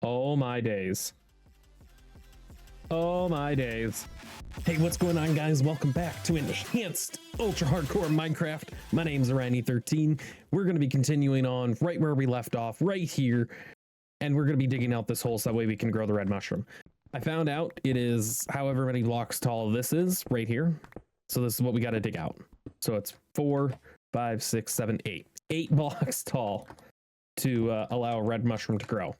Oh my days. Oh my days. Hey, what's going on, guys? Welcome back to Enhanced Ultra Hardcore Minecraft. My name's Rani13. We're going to be continuing on right where we left off, right here. And we're going to be digging out this hole so that way we can grow the red mushroom. I found out it is however many blocks tall this is right here. So this is what we got to dig out. So it's 4, 5, 6, 7, 8. 8 blocks tall to allow a red mushroom to grow.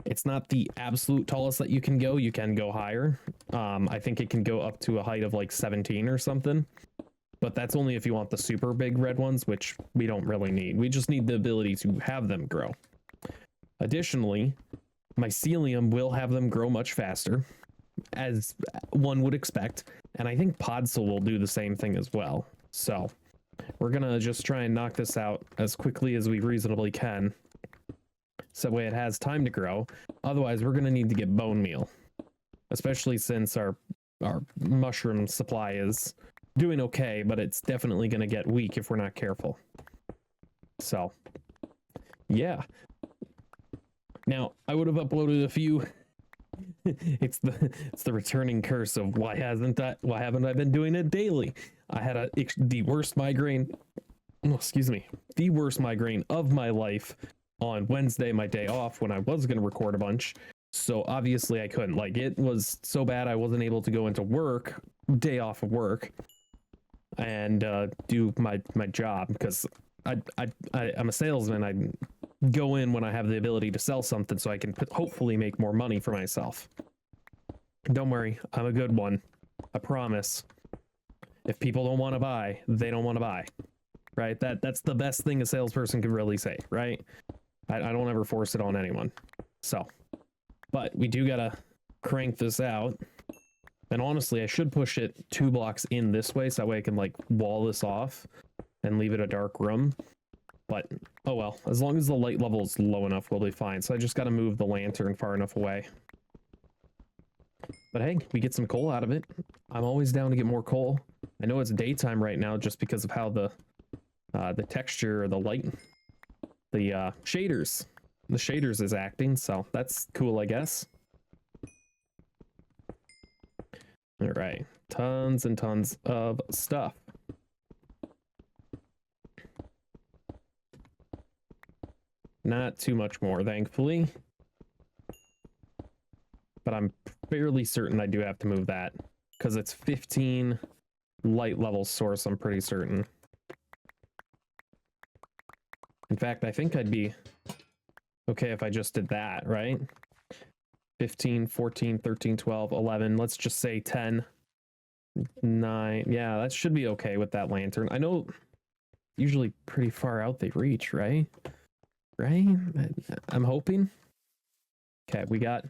It's not the absolute tallest that you can go. You can go higher. I think it can go up to a height of like 17 or something. But that's only if you want the super big red ones, which we don't really need. We just need the ability to have them grow. Additionally, mycelium will have them grow much faster, as one would expect. And I think podzol will do the same thing as well. So we're going to just try and knock this out as quickly as we reasonably can. So that way it has time to grow. Otherwise, we're going to need to get bone meal, especially since our mushroom supply is doing okay, but it's definitely going to get weak if we're not careful. So, yeah. Now, I would have uploaded a few. it's the returning curse of why haven't I been doing it daily? I had the worst migraine. Oh, excuse me, the worst migraine of my life on Wednesday, my day off, when I was going to record a bunch. So obviously I couldn't. Like, it was so bad I wasn't able to go into work, day off of work, and do my job, because I'm a salesman. I go in when I have the ability to sell something so I can hopefully make more money for myself. Don't worry, I'm a good one. I promise. If people don't want to buy, they don't want to buy. Right? That's the best thing a salesperson could really say, right? I don't ever force it on anyone. So, but we do gotta crank this out. And honestly, I should push it 2 blocks in this way, so that way I can like wall this off and leave it a dark room. But oh well, as long as the light level is low enough, we'll be fine. So I just gotta move the lantern far enough away. But hey, we get some coal out of it. I'm always down to get more coal. I know it's daytime right now just because of how the texture or the light, the shaders is acting, so that's cool, I guess. All right, tons and tons of stuff. Not too much more, thankfully, but I'm fairly certain I do have to move that because it's 15 light level source. I'm pretty certain. In fact, I think I'd be okay if I just did that, right? 15, 14, 13, 12, 11. Let's just say 10, 9. Yeah, that should be okay with that lantern. I know usually pretty far out they reach, right? Right? I'm hoping. Okay, we got...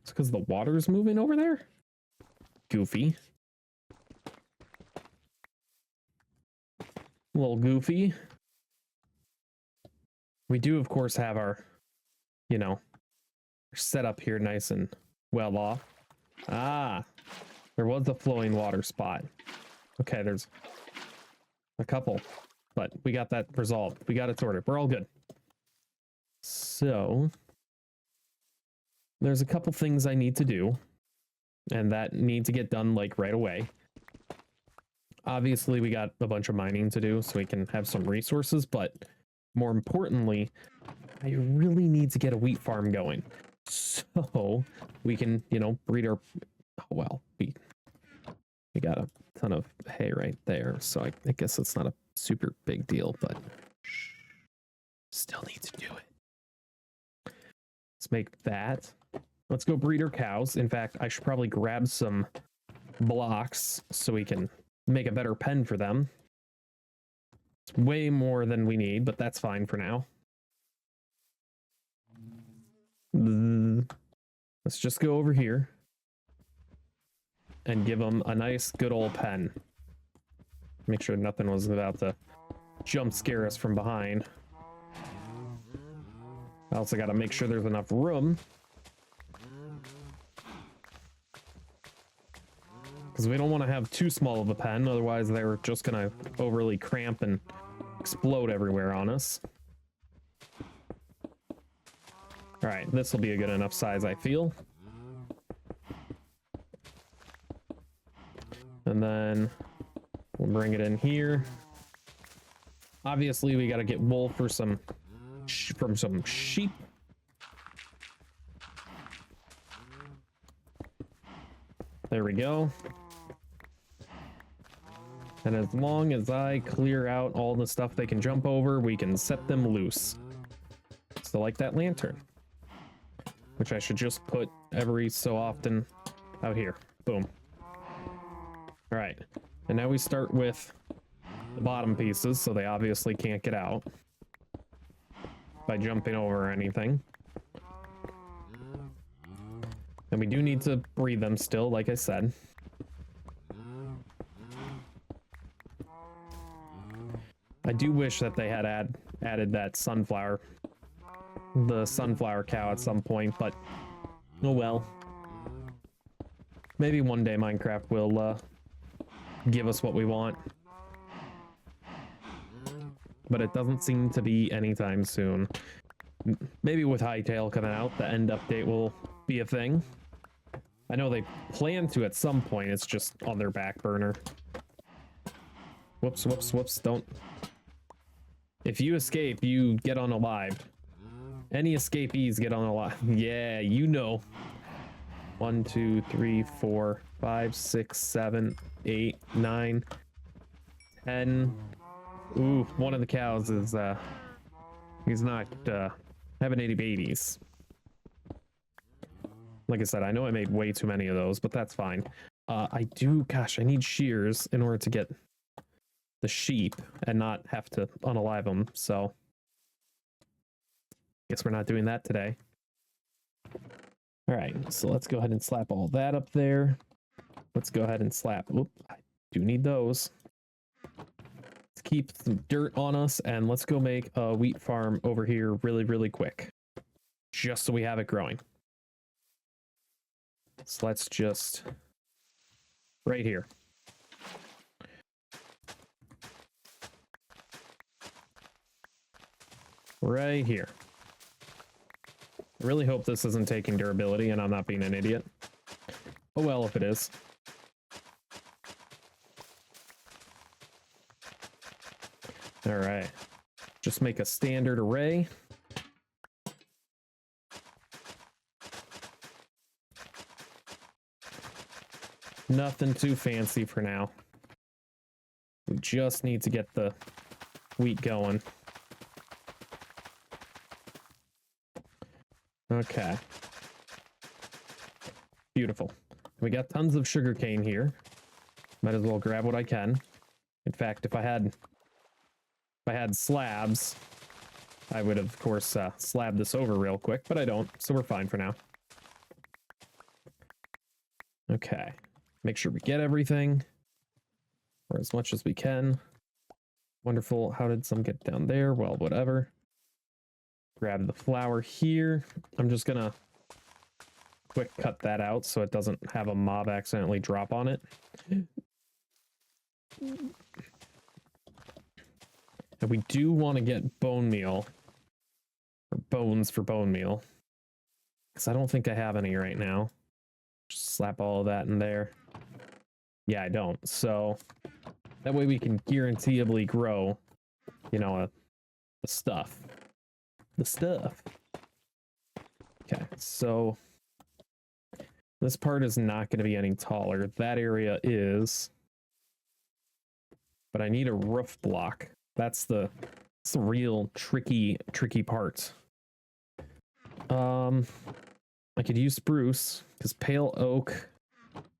It's because the water's moving over there? Goofy. A little goofy. We do, of course, have our, setup here nice and well off. Ah, there was a flowing water spot. Okay, there's a couple, but we got that resolved. We got it sorted. We're all good. So there's a couple things I need to do, and that need to get done like right away. Obviously, we got a bunch of mining to do so we can have some resources, but more importantly, I really need to get a wheat farm going so we can, breed our... Oh, well, we got a ton of hay right there, so I guess it's not a super big deal, but still need to do it. Let's make that. Let's go breed our cows. In fact, I should probably grab some blocks so we can make a better pen for them. It's way more than we need, but that's fine for now. Let's just go over here and give them a nice good old pen. Make sure nothing was about to jump scare us from behind. I also got to make sure there's enough room, because we don't want to have too small of a pen, otherwise they're just gonna overly cramp and explode everywhere on us. All right, this will be a good enough size, I feel. And then we'll bring it in here. Obviously, we got to get wool for some from some sheep. There we go. And as long as I clear out all the stuff they can jump over, we can set them loose. So like that lantern, which I should just put every so often out here. Boom. All right. And now we start with the bottom pieces, so they obviously can't get out by jumping over or anything. And we do need to breed them still, like I said. I do wish that they had added that the sunflower cow at some point, but oh well. Maybe one day Minecraft will give us what we want. But it doesn't seem to be anytime soon. Maybe with Hightail coming out, the end update will be a thing. I know they plan to at some point, it's just on their back burner. Whoops, whoops, whoops, don't. If you escape, you get unalived. Any escapees get unalived. Yeah, you know. 1, 2, 3, 4, 5, 6, 7, 8, 9, 10. Ooh, one of the cows is, he's not, having any babies. Like I said, I know I made way too many of those, but that's fine. I need shears in order to get the sheep and not have to unalive them, so guess we're not doing that today. All right, so let's go ahead and slap all that up there. Let's go ahead and slap, oop, I do need those. Let's keep some dirt on us, and let's go make a wheat farm over here really, really quick, just so we have it growing. So let's just, right here. Right here. I really hope this isn't taking durability and I'm not being an idiot. Oh well, if it is. All right. Just make a standard array. Nothing too fancy for now. We just need to get the wheat going. Okay. Beautiful. We got tons of sugarcane here. Might as well grab what I can. In fact, if I had slabs, I would of course slab this over real quick, but I don't, so we're fine for now. Okay. Make sure we get everything, or as much as we can. Wonderful. How did some get down there? Well, whatever. Grab the flour here. I'm just gonna quick cut that out so it doesn't have a mob accidentally drop on it. And we do want to get bone meal, or bones for bone meal, because I don't think I have any right now. Just slap all of that in there. Yeah, I don't. So that way we can guaranteeably grow, you know, the stuff. The stuff. Okay, so this part is not going to be any taller. That area is, but I need a roof block. That's the real tricky part. I could use spruce because pale oak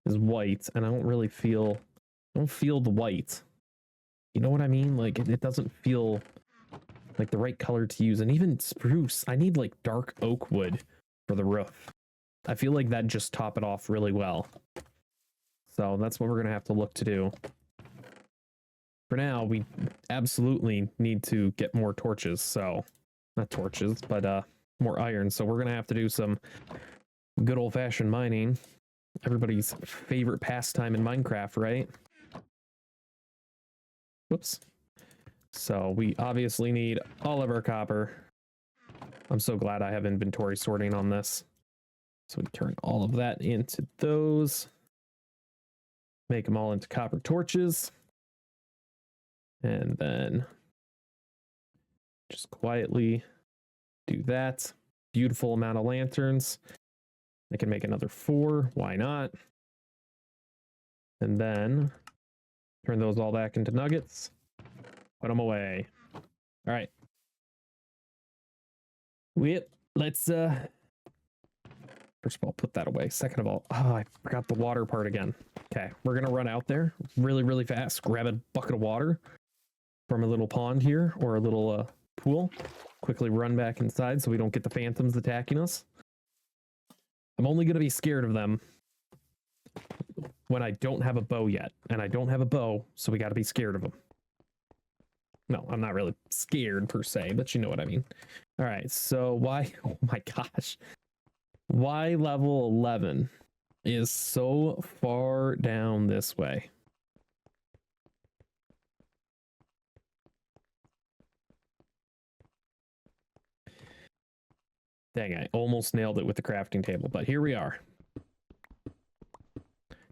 is white, and I don't feel the white. You know what I mean? Like it doesn't feel like the right color to use. And even spruce, I need like dark oak wood for the roof. I feel like that just top it off really well. So that's what we're gonna have to look to do. For now, we absolutely need to get more torches. So not torches, but more iron. So we're gonna have to do some good old-fashioned mining. Everybody's favorite pastime in Minecraft, right? Whoops. So we obviously need all of our copper. I'm so glad I have inventory sorting on this. So we turn all of that into those. Make them all into copper torches. And then just quietly do that. Beautiful amount of lanterns. I can make another 4. Why not? And then turn those all back into nuggets. Put them away. All right. Let's first of all put that away. Second of all, I forgot the water part again. Okay, we're gonna run out there really, really fast. Grab a bucket of water from a little pond here or a little pool. Quickly run back inside so we don't get the phantoms attacking us. I'm only gonna be scared of them when I don't have a bow yet, and I don't have a bow, so we got to be scared of them. No, I'm not really scared per se, but you know what I mean. All right, so why? Oh my gosh, why level 11 is so far down this way? Dang, I almost nailed it with the crafting table, but here we are.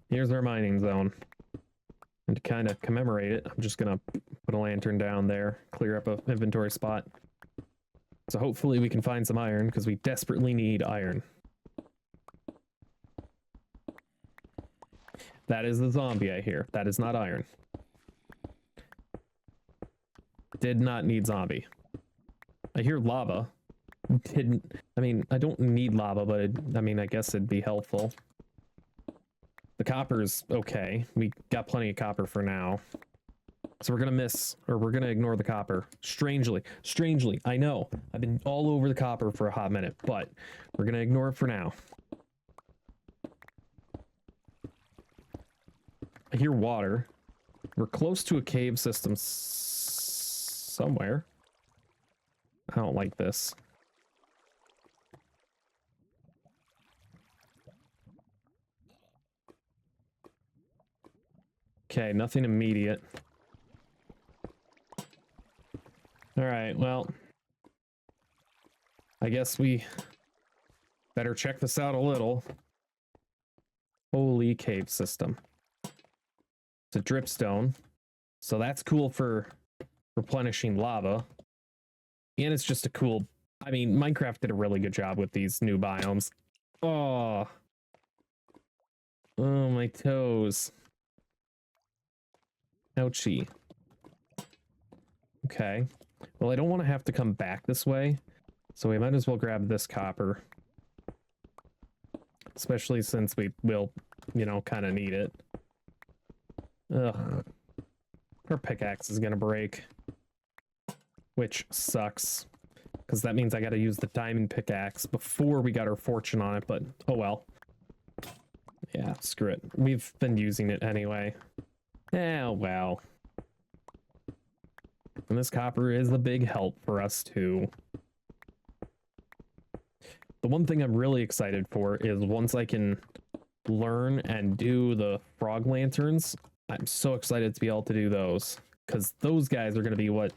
Here's our mining zone. And to kind of commemorate it, I'm just going to put a lantern down there, clear up an inventory spot. So hopefully we can find some iron, because we desperately need iron. That is the zombie I hear. That is not iron. Did not need zombie. I hear lava. I mean, I don't need lava, but I mean, I guess it'd be helpful. The copper's okay. We got plenty of copper for now. So we're going to ignore the copper. Strangely, I know. I've been all over the copper for a hot minute, but we're going to ignore it for now. I hear water. We're close to a cave system somewhere. I don't like this. Okay, nothing immediate. All right, well, I guess we better check this out a little. Holy cave system. It's a dripstone, so that's cool for replenishing lava. And it's just a cool, I mean, Minecraft did a really good job with these new biomes. Oh, my toes. Ouchie. Okay. Well, I don't want to have to come back this way, so we might as well grab this copper. Especially since we will, you know, kind of need it. Ugh. Our pickaxe is gonna break. Which sucks. Because that means I gotta use the diamond pickaxe before we got our fortune on it, but oh well. Yeah, screw it. We've been using it anyway. Oh well. And this copper is a big help for us too. The one thing I'm really excited for is once I can learn and do the frog lanterns, I'm so excited to be able to do those, because those guys are going to be what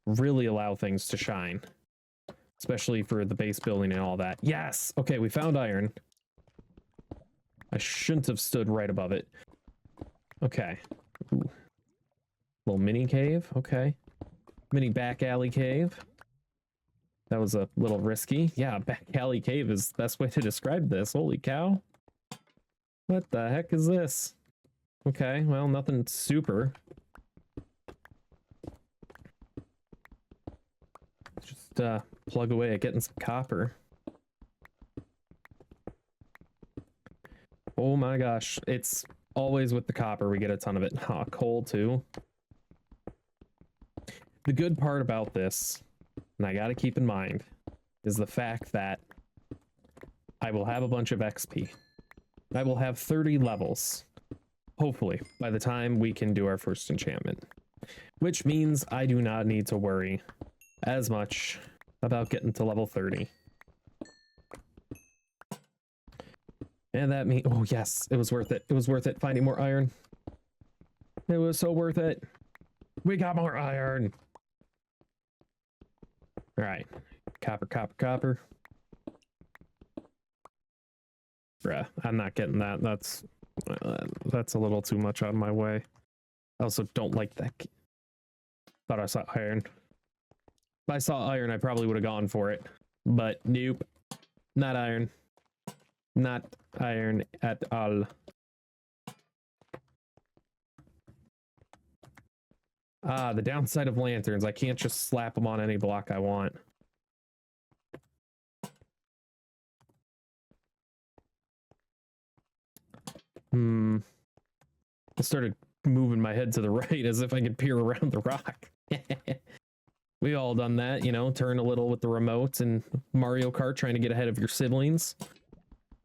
really allow things to shine, especially for the base building and all that. Yes. Okay, we found iron. I shouldn't have stood right above it. Okay. Ooh. Little mini cave. Okay. Mini back alley cave. That was a little risky. Yeah, back alley cave is the best way to describe this. Holy cow. What the heck is this? Okay, well, nothing super. Just plug away at getting some copper. Oh my gosh, it's always with the copper we get a ton of it. Coal too. The good part about this, and I gotta keep in mind, is the fact that I will have a bunch of XP. I will have 30 levels, hopefully, by the time we can do our first enchantment. Which means I do not need to worry as much about getting to level 30. And that means, oh yes, it was worth it. It was worth it finding more iron. It was so worth it. We got more iron. All right, Copper, copper, copper. Bruh, I'm not getting that. That's a little too much out of my way. I also don't like that. Thought I saw iron. If I saw iron, I probably would have gone for it. But nope. Not iron. Not iron at all. Ah, the downside of lanterns. I can't just slap them on any block I want. I started moving my head to the right as if I could peer around the rock. We all done that, you know, turn a little with the remote and Mario Kart, trying to get ahead of your siblings,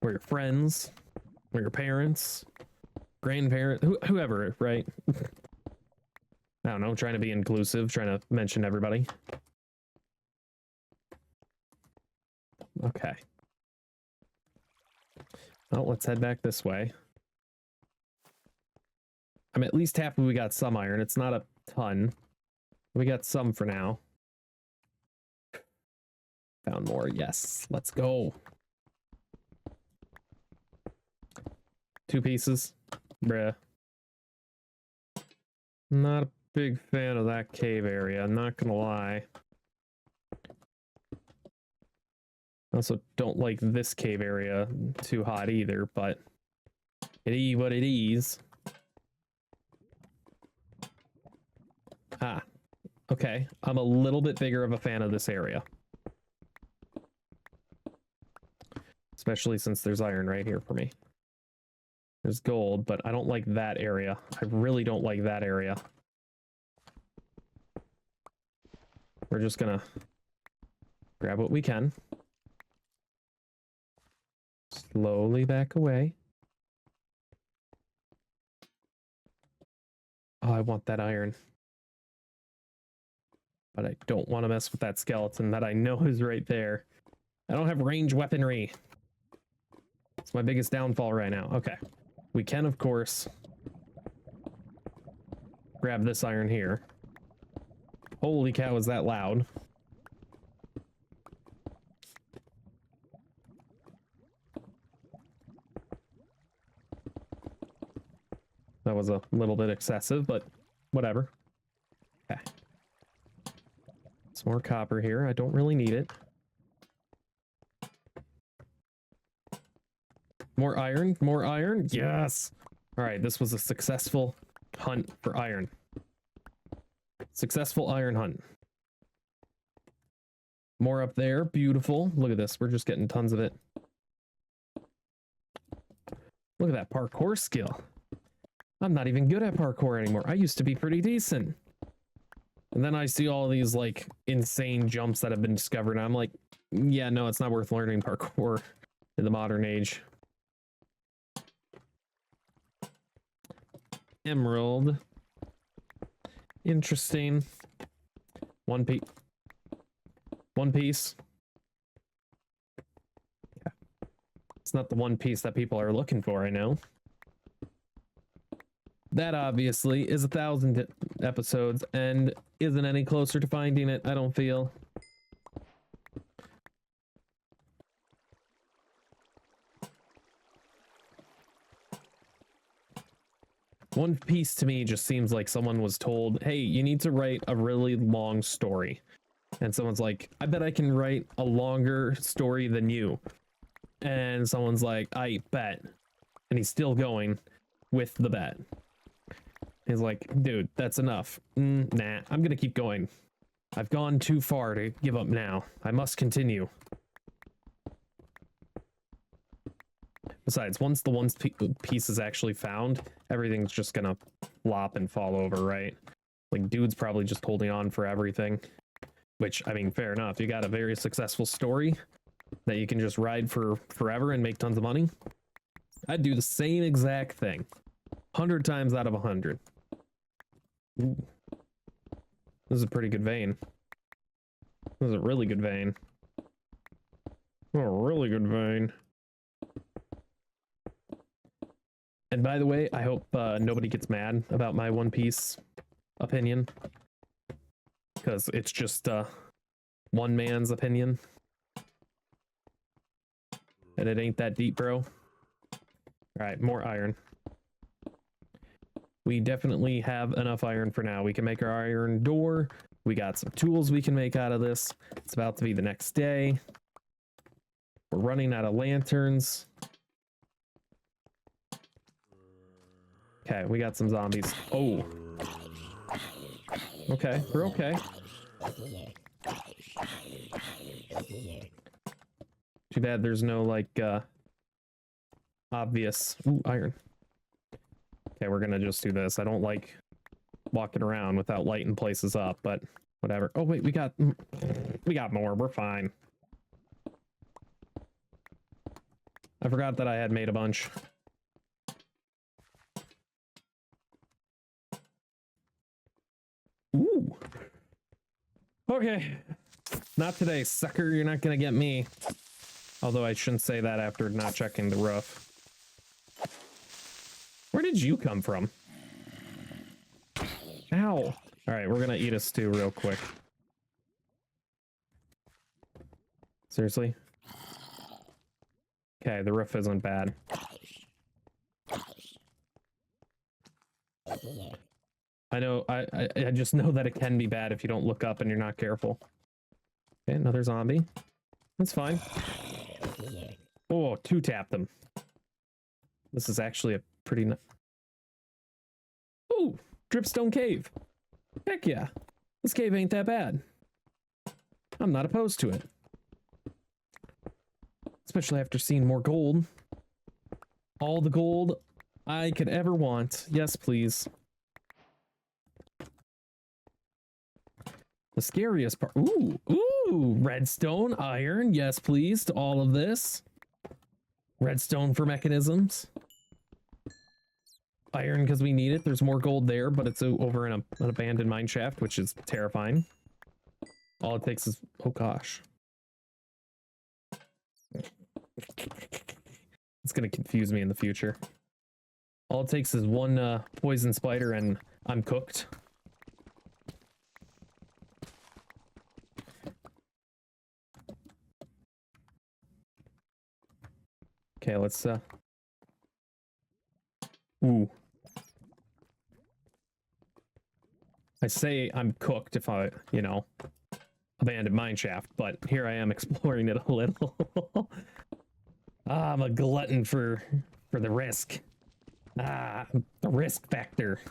or your friends, or your parents, grandparents, whoever, right? I don't know, trying to be inclusive, trying to mention everybody. Okay. Well, let's head back this way. I'm at least happy we got some iron. It's not a ton. We got some for now. Found more. Yes. Let's go. 2 pieces. Bruh. Not a big fan of that cave area. I'm not gonna lie. Also don't like this cave area too hot either, but it is what it is. Ah, okay. I'm a little bit bigger of a fan of this area. Especially since there's iron right here for me. There's gold, but I don't like that area. I really don't like that area. We're just gonna grab what we can. Slowly back away. Oh, I want that iron. But I don't want to mess with that skeleton that I know is right there. I don't have range weaponry. It's my biggest downfall right now. Okay. We can, of course, grab this iron here. Holy cow, is that loud? That was a little bit excessive, but whatever. Okay. Some more copper here. I don't really need it. More iron? More iron? Yes! Alright, this was a successful hunt for iron. Successful iron hunt. More up there. Beautiful. Look at this. We're just getting tons of it. Look at that parkour skill. I'm not even good at parkour anymore. I used to be pretty decent. And then I see all these like insane jumps that have been discovered. And I'm like, yeah, no, it's not worth learning parkour in the modern age. Emerald. Interesting. One piece. Yeah. It's not the one piece that people are looking for, I know. That obviously is 1,000 episodes and isn't any closer to finding it, I don't feel. One Piece to me just seems like someone was told, hey, you need to write a really long story. And someone's like, I bet I can write a longer story than you. And someone's like, I bet. And he's still going with the bet. He's like, dude, that's enough. Nah, I'm gonna keep going. I've gone too far to give up now. I must continue. Besides, once the one piece is actually found, everything's just gonna flop and fall over, right? Like, dude's probably just holding on for everything. Which, I mean, fair enough. You got a very successful story that you can just ride for forever and make tons of money. I'd do the same exact thing. 100 times out of 100. Ooh. This is a pretty good vein. This is a really good vein. Oh, a really good vein. And by the way, I hope nobody gets mad about my One Piece opinion. Because it's just one man's opinion. And it ain't that deep, bro. All right, more iron. We definitely have enough iron for now. We can make our iron door. We got some tools we can make out of this. It's about to be the next day. We're running out of lanterns. Okay, we got some zombies. Oh. Okay, we're okay. Too bad there's no, like, obvious... Ooh, iron. Okay, we're gonna just do this. I don't like walking around without lighting places up, but whatever. Oh, wait, we got more. We're fine. I forgot that I had made a bunch. Ooh. Okay. Not today, sucker. You're not gonna get me. Although I shouldn't say that after not checking the roof. Where did you come from? Ow. All right, we're gonna eat a stew real quick. Seriously? Okay, the roof isn't bad. I know, I just know that it can be bad if you don't look up and you're not careful. Okay, another zombie. That's fine. Oh, two-tapped them. This is actually a pretty... Ooh, dripstone cave. Heck yeah. This cave ain't that bad. I'm not opposed to it. Especially after seeing more gold. All the gold I could ever want. Yes, please. The scariest part. Ooh, ooh, redstone, iron. Yes, please, to all of this. Redstone for mechanisms. Iron because we need it. There's more gold there, but it's over in an abandoned mine shaft, which is terrifying. All it takes is... Oh, gosh. It's going to confuse me in the future. All it takes is one poison spider and I'm cooked. Okay, let's ooh. I say I'm cooked if I, you know, abandoned mine shaft, but here I am exploring it a little. I'm a glutton for the risk. The risk factor.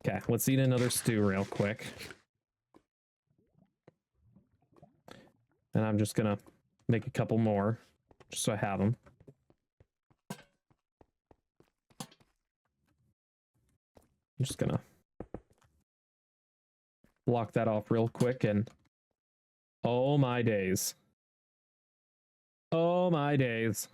Okay, let's eat another stew real quick. And I'm just gonna make a couple more, just so I have them. I'm just gonna block that off real quick and... Oh my days. Oh my days.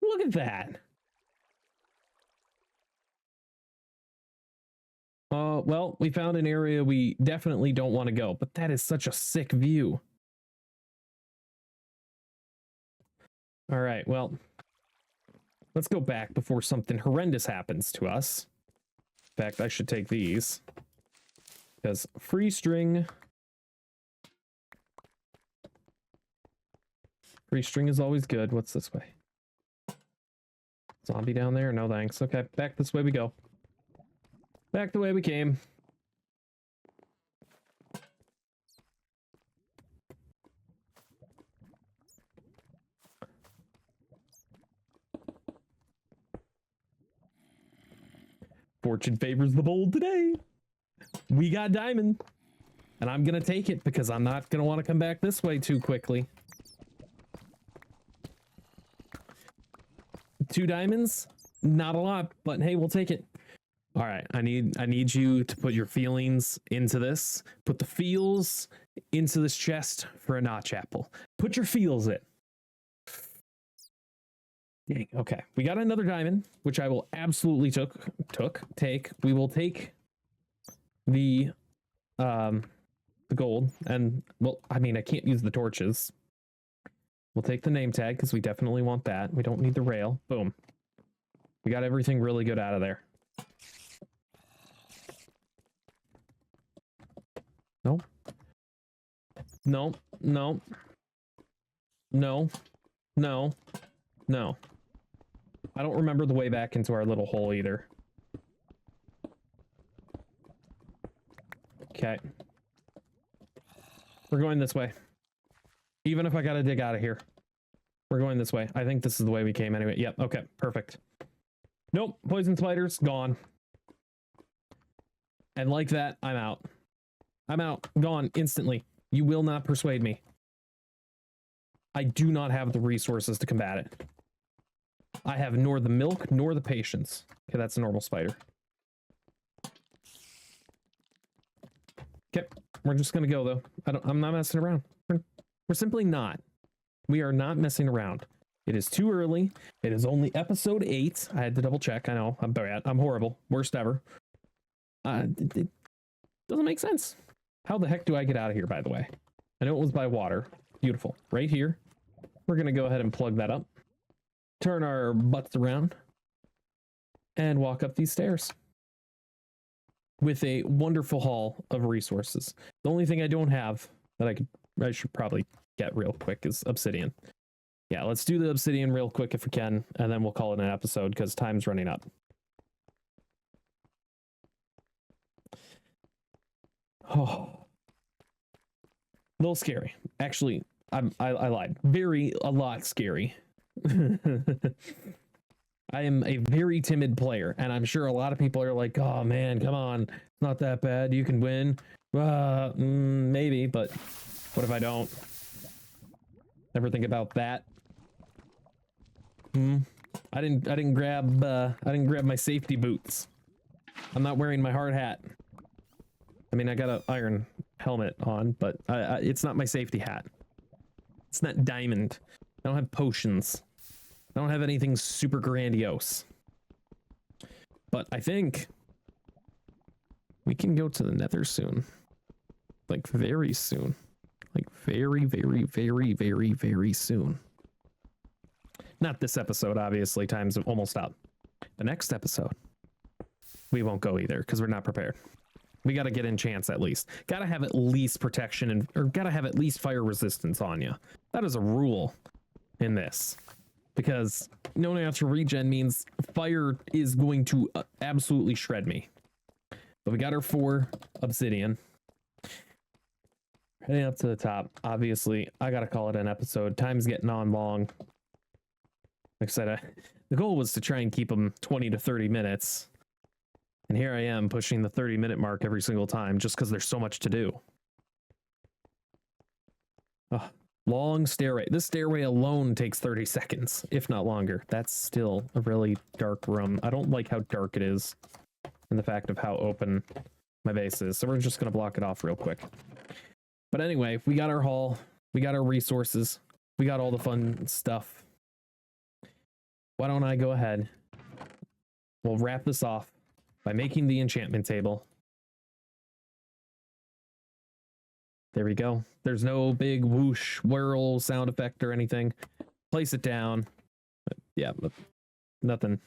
Look at that. Well, we found an area we definitely don't want to go, but that is such a sick view. All right, well, let's go back before something horrendous happens to us. In fact, I should take these. Because free string... Free string is always good. What's this way? Zombie down there? No thanks. Okay, back this way we go. Back the way we came. Fortune favors the bold today. We got diamond. And I'm going to take it because I'm not going to want to come back this way too quickly. 2 diamonds? Not a lot, but hey, we'll take it. All right, I need you to put your feelings into this. Put the feels into this chest for a notch apple. Put your feels in. Dang, okay. We got another diamond, which I will absolutely take. We will take the gold, and well, I mean, I can't use the torches. We'll take the name tag because we definitely want that. We don't need the rail. Boom. We got everything really good out of there. No. No. No. No. No. No. I don't remember the way back into our little hole either. Okay. We're going this way. Even if I gotta dig out of here. We're going this way. I think this is the way we came anyway. Yep, okay, perfect. Nope, poison spiders, gone. And like that, I'm out. I'm out, gone, instantly. You will not persuade me. I do not have the resources to combat it. I have nor the milk, nor the patience. Okay, that's a normal spider. Okay, we're just gonna go though. I'm not messing around. We're simply not. We are not messing around. It is too early. It is only episode 8. I had to double check. I know I'm bad. I'm horrible. Worst ever. It doesn't make sense. How the heck do I get out of here, by the way? I know it was by water. Beautiful. Right here. We're gonna go ahead and plug that up. Turn our butts around. And walk up these stairs. With a wonderful haul of resources. The only thing I don't have that I should probably get real quick is obsidian. Yeah, let's do the obsidian real quick if we can, and then we'll call it an episode because time's running up. Oh, a little scary. Actually, I lied. A lot scary. I am a very timid player, and I'm sure a lot of people are like, "Oh man, come on, it's not that bad. You can win." Maybe, but what if I don't? Ever think about that? I didn't grab my safety boots. I'm not wearing my hard hat. I mean, I got an iron helmet on, but it's not my safety hat. It's not diamond. I don't have potions. I don't have anything super grandiose. But I think we can go to the Nether soon. Like very soon. Like very, very, very, very, very soon. Not this episode, obviously. Time's almost up. The next episode, we won't go either because we're not prepared. We got to get enchants at least. Got to have at least protection or got to have at least fire resistance on you. That is a rule in this. Because no natural regen means fire is going to absolutely shred me. But we got our 4 obsidian. Heading up to the top. Obviously, I got to call it an episode. Time's getting on long. Like I said, the goal was to try and keep them 20 to 30 minutes. And here I am pushing the 30-minute mark every single time just because there's so much to do. Oh. Long stairway. This stairway alone takes 30 seconds, if not longer. That's still a really dark room. I don't like how dark it is and the fact of how open my base is. So we're just going to block it off real quick. But anyway, we got our haul. We got our resources. We got all the fun stuff. Why don't I go ahead? We'll wrap this off by making the enchantment table. There we go. There's no big whoosh, whirl sound effect or anything. Place it down. Yeah, but nothing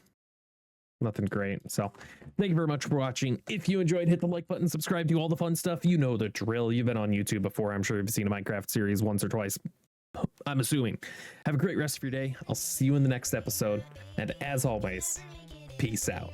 great. So thank you very much for watching. If you enjoyed, hit the like button, subscribe, do all the fun stuff. You know the drill. You've been on YouTube before. I'm sure you've seen a Minecraft series once or twice. I'm assuming. Have a great rest of your day. I'll see you in the next episode. And as always, peace out.